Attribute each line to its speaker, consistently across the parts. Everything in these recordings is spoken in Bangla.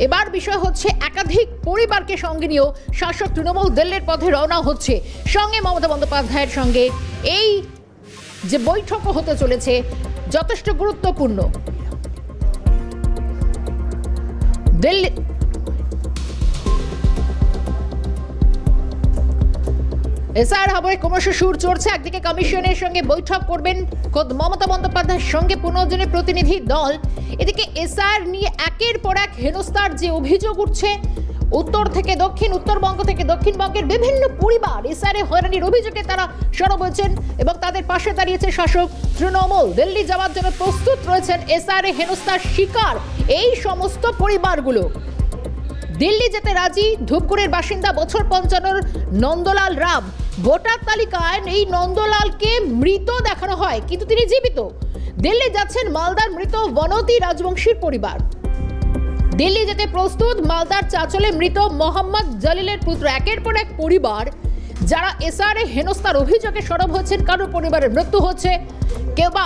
Speaker 1: এবার বিষয় হচ্ছে একাধিক পরিবারকে সঙ্গে নিয়েও শাসক তৃণমূল দিল্লির পথে রওনা হচ্ছে, সঙ্গে মমতা বন্দ্যোপাধ্যায়ের সঙ্গে এই যে বৈঠকও হতে চলেছে যথেষ্ট গুরুত্বপূর্ণ। দিল্লি এসআর হাওয়ায় ক্রমশ সুর চড়ছে। একদিকে কমিশনের সঙ্গে বৈঠক করবেন খোদ মমতা বন্দ্যোপাধ্যায়ের সঙ্গে 15 জনের প্রতিনিধি দল, এদিকে এসআর নিয়ে একের পর এক হেনস্থার যে অভিযোগ উঠছে উত্তর থেকে দক্ষিণ, উত্তরবঙ্গ থেকে দক্ষিণবঙ্গের বিভিন্ন পরিবার এসআর হয়রানির অভিযোগে তারা সরব হয়েছেন এবং তাদের পাশে দাঁড়িয়েছে শাসক তৃণমূল। দিল্লি যাওয়ার জন্য প্রস্তুত রয়েছেন এসআর হেনস্থার শিকার এই সমস্ত পরিবারগুলো। দিল্লি যেতে রাজি ধূপগুড়ির বাসিন্দা বছর 55 নন্দলাল রাম। ভোটার তালিকায় এই নন্দলালকে মৃত দেখানো হয় কিন্তু তিনি জীবিত। দিল্লি যাচ্ছেন মালদার মৃত বনতি রাজবংশীর পরিবার। দিল্লি যেতে প্রস্তুত মালদার চাচলে মৃত মোহাম্মদ জলিলের পুত্র। একের পর এক পরিবার যারা এসআর হেনস্থার অভিযোগে সরব হচ্ছেন। কারো পরিবারের মৃত্যু হচ্ছে, কেউ বা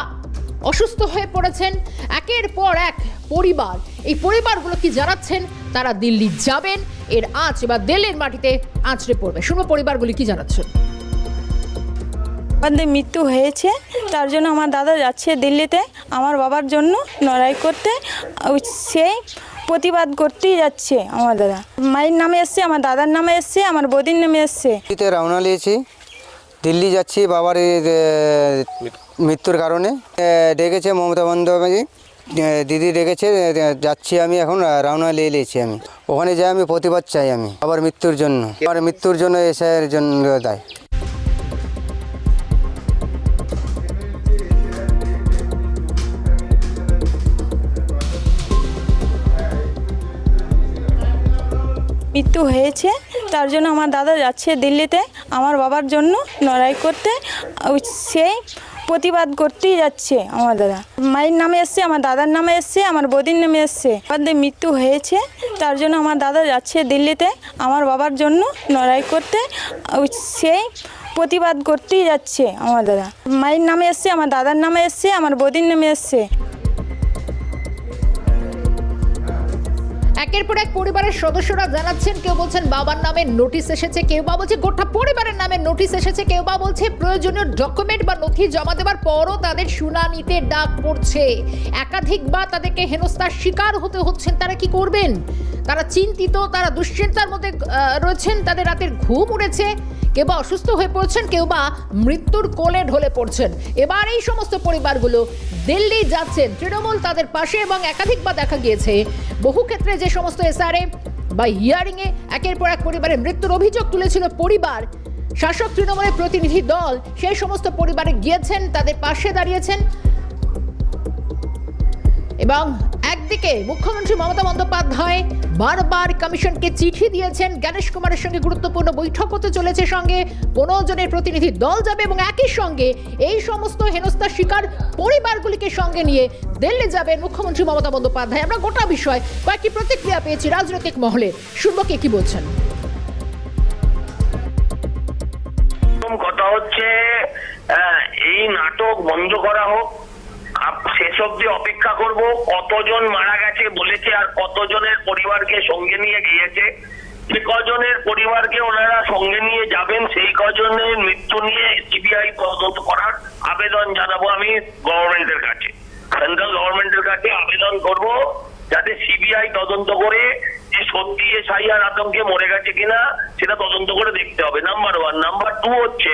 Speaker 1: অসুস্থ হয়ে পড়েছেন। একের পর এক পরিবার, এই পরিবারগুলো কি জানাচ্ছেন তারা দিল্লি যাবেন, এর আঁচ এবার দিল্লির মাটিতে আঁচড়ে পড়বে। শুনবো পরিবারগুলি কি জানাচ্ছেন।
Speaker 2: আমাদের মৃত্যু হয়েছে, তার জন্য আমার দাদা যাচ্ছে দিল্লিতে আমার বাবার জন্য লড়াই করতে। সেই প্রতিবাদ করতেই যাচ্ছে আমার দাদা। মায়ের নামে এসছে, আমার দাদার নামে এসছে, আমার বৌদির নামে এসছে।
Speaker 3: রওনা নিয়েছি, দিল্লি যাচ্ছি বাবার মৃত্যুর কারণে। ডেকেছে মমতা বন্দ্যোপাধ্যায়, দিদি ডেকেছে, যাচ্ছি আমি এখন রওনা নিয়েছি। আমি ওখানে যাই, আমি প্রতিবাদ চাই আমি বাবার মৃত্যুর জন্য। আমার মৃত্যুর জন্য এসআইয়ের জন্য দায়।
Speaker 2: মৃত্যু হয়েছে, তার জন্য আমার দাদা যাচ্ছে দিল্লিতে আমার বাবার জন্য লড়াই করতে। সেই প্রতিবাদ করতেই যাচ্ছে আমার দাদা। মায়ের নামে এসছে, আমার দাদার নামে এসছে, আমার বৌদির নামে এসছে। আমাদের মৃত্যু হয়েছে, তার জন্য আমার দাদা যাচ্ছে দিল্লিতে আমার বাবার জন্য লড়াই করতে। সেই প্রতিবাদ করতেই যাচ্ছে আমার দাদা। মায়ের নামে এসছে, আমার দাদার নামে এসছে, আমার বৌদির নামে এসছে।
Speaker 1: একের পর এক পরিবারের সদস্যরা জানাচ্ছেন, কেউ বলছেন বাবার নামে নোটিশ এসেছে, কেউ বা বলছে গোটা পরিবারের নামে নোটিশ এসেছে, কেউ বা বলছে প্রয়োজনীয় ডকুমেন্ট বা নথি জমা দেওয়ার পরও তাদের শুনানিতে ডাক পড়ছে। একাধিকবার তাদেরকে হেনস্থার শিকার হতে হচ্ছেন। তারা কি করবেন? তারা চিন্তিত, তারা দুশ্চিন্তার মধ্যে রয়েছেন, তাদের রাতের ঘুম উড়েছে, কেউ বা অসুস্থ হয়ে পড়ছেন, কেউ বা মৃত্যুর কোলে ঢলে পড়ছেন। এবার এই সমস্ত পরিবারগুলো দিল্লি যাচ্ছেন, তৃণমূল তাদের পাশে এবং একাধিকবার দেখা গিয়েছে বহু ক্ষেত্রে যে সমস্ত এসআরএ বা হিয়ারিংয়ে একের পর এক পরিবারের মৃত্যুর অভিযোগ তুলেছিল পরিবার, শাসক তৃণমূলের প্রতিনিধি দল সেই সমস্ত পরিবারে গিয়েছেন, তাদের পাশে দাঁড়িয়েছেন। এবং একদিকে মুখ্যমন্ত্রী মমতা বন্দ্যোপাধ্যায় বারবার কমিশনকে চিঠি দিয়েছেন, গণেশ কুমারের সঙ্গে গুরুত্বপূর্ণ বৈঠক হতে চলেছে, সঙ্গে 15 জনের প্রতিনিধি দল যাবে এবং একই সঙ্গে এই সমস্ত হেনস্থার শিকার পরিবারগুলিকে সঙ্গে নিয়ে দিল্লি যাবেন মুখ্যমন্ত্রী মমতা বন্দ্যোপাধ্যায়। আমরা গোটা বিষয় কয়েকটি প্রতিক্রিয়া পেয়েছি রাজনৈতিক মহলে, শুনবো কে কি বলছেন।
Speaker 4: কথা হচ্ছে এই নাটক বন্ধ করা হোক, শেষ অব্দি অপেক্ষা করব কতজন মারা গেছে বলেছে আর কতজনের পরিবারকে সঙ্গে নিয়ে গিয়েছে। যে কজনের পরিবারকে ওনারা সঙ্গে নিয়ে যাবেন সেই কজনের মৃত্যু নিয়ে সিবিআই তদন্ত করার আবেদন জানাবো আমি গভর্নমেন্টের কাছে, সেন্ট্রাল গভর্নমেন্টের কাছে আবেদন করব যাতে সিবিআই তদন্ত করে যে সত্যি এসআইআর আতঙ্কে মরে গেছে কিনা সেটা তদন্ত করে দেখতে হবে, নাম্বার 1। নাম্বার 2 হচ্ছে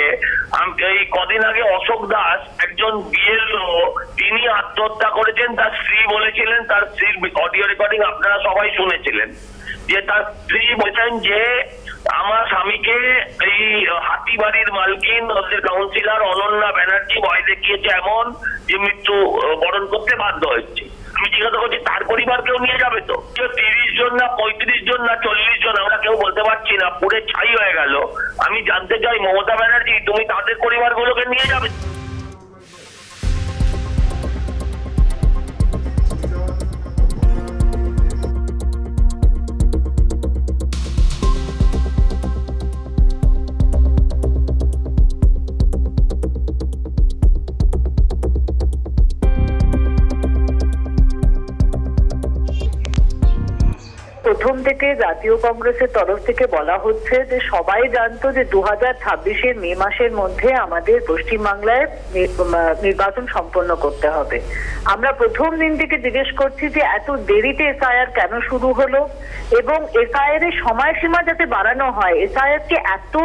Speaker 4: এই কদিন আগে অশোক দাস একজন বিএলও তিনি আত্মহত্যা করেছেন। তার স্ত্রী বলেছিলেন, তার স্ত্রীর অডিও রেকর্ডিং আপনারা সবাই শুনেছিলেন, যে তার স্ত্রী বলছেন যে আমার স্বামীকে এই হাতিবাড়ির মালকিন ওদের কাউন্সিলর অনন্যা ব্যানার্জি ভয় দেখিয়েছে এমন যে মৃত্যু বরণ করতে বাধ্য হয়েছে। আমি জিজ্ঞাসা করছি তার পরিবারকেও নিয়ে যাবে তো? 30 জন না 35 জন না 40 জন আমরা কেউ বলতে পারছি না, পুরে ছাই হয়ে গেল। আমি জানতে চাই মমতা ব্যানার্জি তুমি তাদের পরিবারগুলোকে নিয়ে যাবে?
Speaker 5: প্রথম থেকে জাতীয় কংগ্রেসের তরফ থেকে বলা হচ্ছে যে সবাই জানতো যে 2026-এর মে মাসের মধ্যে আমাদের পশ্চিমবাংলায় নির্বাচন সম্পন্ন করতে হবে। আমরা প্রথম দিন থেকে জিজ্ঞেস করছি যে এত দেরিতে এসআইআর কেন শুরু হলো এবং এসআইআর এর সময়সীমা যাতে বাড়ানো হয়। এসআইআর কে এত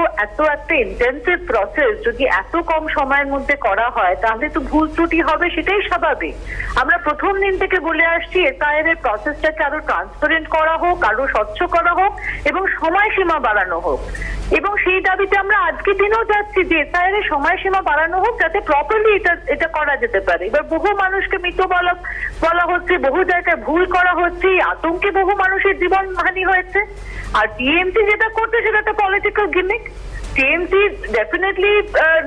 Speaker 5: একটা ইন্টেন্সিভ প্রসেস যদি এত কম সময়ের মধ্যে করা হয় তাহলে তো ভুল ত্রুটি হবে, সেটাই স্বাভাবিক। আমরা প্রথম দিন থেকে বলে আসছি এসআইআর এর প্রসেসটাকে আরো ট্রান্সপারেন্ট করা হোক, আরো স্বচ্ছ করা হোক এবং সময়সীমা বাড়ানো হোক। এবং সেই দাবিতে আমরা আজকে দিনেও যাচ্ছি যে এসআইআর এর সময়সীমা বাড়ানো হোক যাতে প্রপারলি এটা করা যেতে পারে। এবার বহু মানুষকে মৃত বলা হচ্ছে, বহু জায়গায় ভুল করা হচ্ছে, এই আতঙ্কে বহু মানুষের জীবনহানি হয়েছে। আর টিএমসি যেটা করছে সেটা একটা পলিটিক্যাল গিমিক। টিএমসি ডেফিনেটলি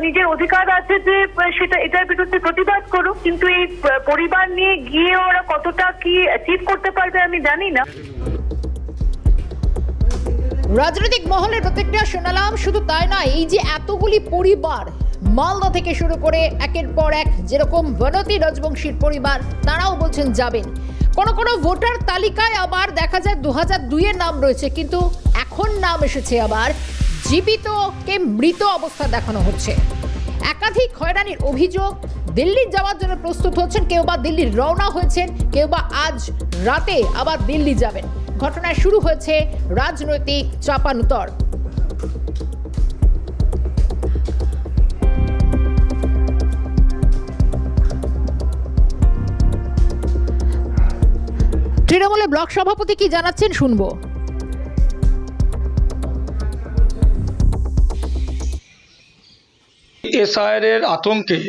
Speaker 5: নিজের অধিকার আছে যে সেটা এটার বিরুদ্ধে প্রতিবাদ করুক, কিন্তু এই পরিবার নিয়ে গিয়ে ওরা কতটা কি অ্যাচিভ করতে পারবে আমি জানি না।
Speaker 1: রাজনৈতিক মহলের প্রতিক্রিয়া শোনালাম। শুধু তাই নয়, এই যে এতগুলি পরিবার, মালদা থেকে শুরু করে একের পর এক, যেরকম বনতি রাজবংশীর পরিবার, তারাও বলছেন যাবেন। কোনো ভোটার তালিকায় আবার দেখা যায় 2002-এর নাম রয়েছে, কিন্তু এখন নাম এসেছে আবার জীবিতকে মৃত অবস্থা দেখানো হচ্ছে। একাধিক হয়রানির অভিযোগ। দিল্লি যাওয়ার জন্য প্রস্তুত হচ্ছেন, কেউ বা দিল্লির রওনা হয়েছেন, কেউ বা আজ রাতে আবার দিল্লি যাবেন। ঘটনায় শুরু হয়েছে রাজনৈতিক চাপানুতর। তৃণমূলের ব্লক সভাপতি কি জানাচ্ছেন শুনবো।
Speaker 6: এসআইআর এর আতঙ্কে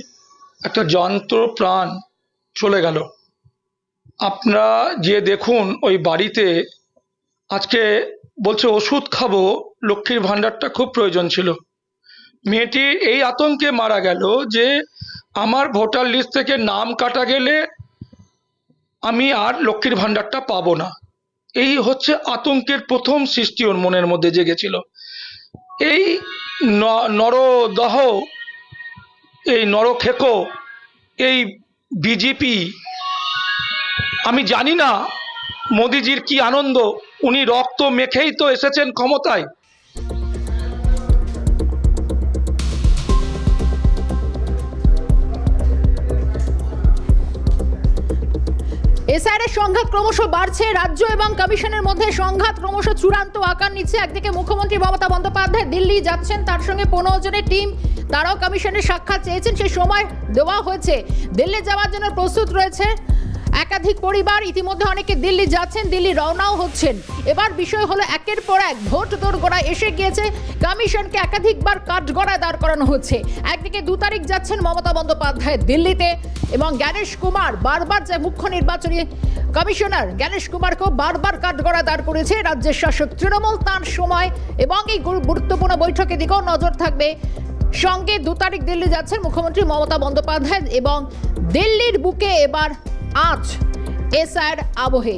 Speaker 6: একটা যন্ত্র প্রাণ চলে গেল। আপনারা যে দেখুন ওই বাড়িতে আজকে বলছে ওষুধ খাবো, লক্ষ্মীর ভাণ্ডারটা খুব প্রয়োজন ছিল। মেয়েটি এই আতঙ্কে মারা গেল যে আমার ভোটার লিস্ট থেকে নাম কাটা গেলে আমি আর লক্ষ্মীর ভাণ্ডারটা পাবো না। এই হচ্ছে আতঙ্কের প্রথম সৃষ্টি ওর মনের মধ্যে জেগেছিল। এই নরদহ, এই নরখেকো, এই বিজেপি, আমি জানি না মোদিজির কি আনন্দ, উনি রক্ত মেখেই তো এসেছেন ক্ষমতায়।
Speaker 1: এসআইআর এর সংঘাত ক্রমশ বাড়ছে। রাজ্য এবং কমিশনের মধ্যে সংঘাত ক্রমশ চূড়ান্ত আকার নিচ্ছে। একদিকে মুখ্যমন্ত্রী মমতা বন্দ্যোপাধ্যায় দিল্লি যাচ্ছেন, তার সঙ্গে 15 জনের টিম, তারাও কমিশনের সাক্ষাৎ চেয়েছেন, সেই সময় দেওয়া হয়েছে। দিল্লি যাওয়ার জন্য প্রস্তুত রয়েছে একাধিক পরিবার। ইতিমধ্যে অনেকে দিল্লি যাচ্ছেন, দিল্লি রওনাও হচ্ছেন। এবার বিষয় হলো একের পর এক ভোট দোরগোড়ায় এসে গিয়েছে। কমিশনকে একাধিকবার কাঠগড়ায় দাঁড় করানো হচ্ছে। একদিকে 2 তারিখ যাচ্ছেন মমতা বন্দ্যোপাধ্যায় দিল্লিতে, এবং জ্ঞানেশ কুমার বারবার, যে মুখ্য নির্বাচনী কমিশনার জ্ঞানেশ কুমারকেও বারবার কাঠগড়ায় দাঁড় করেছে রাজ্যের শাসক তৃণমূল। তার সময় এবং এই গুরুত্বপূর্ণ বৈঠকের দিকেও নজর থাকবে। সঙ্গে 2 তারিখ দিল্লি যাচ্ছেন মুখ্যমন্ত্রী মমতা বন্দ্যোপাধ্যায়, এবং দিল্লির বুকে এবার আজ এসআইআর আবহে।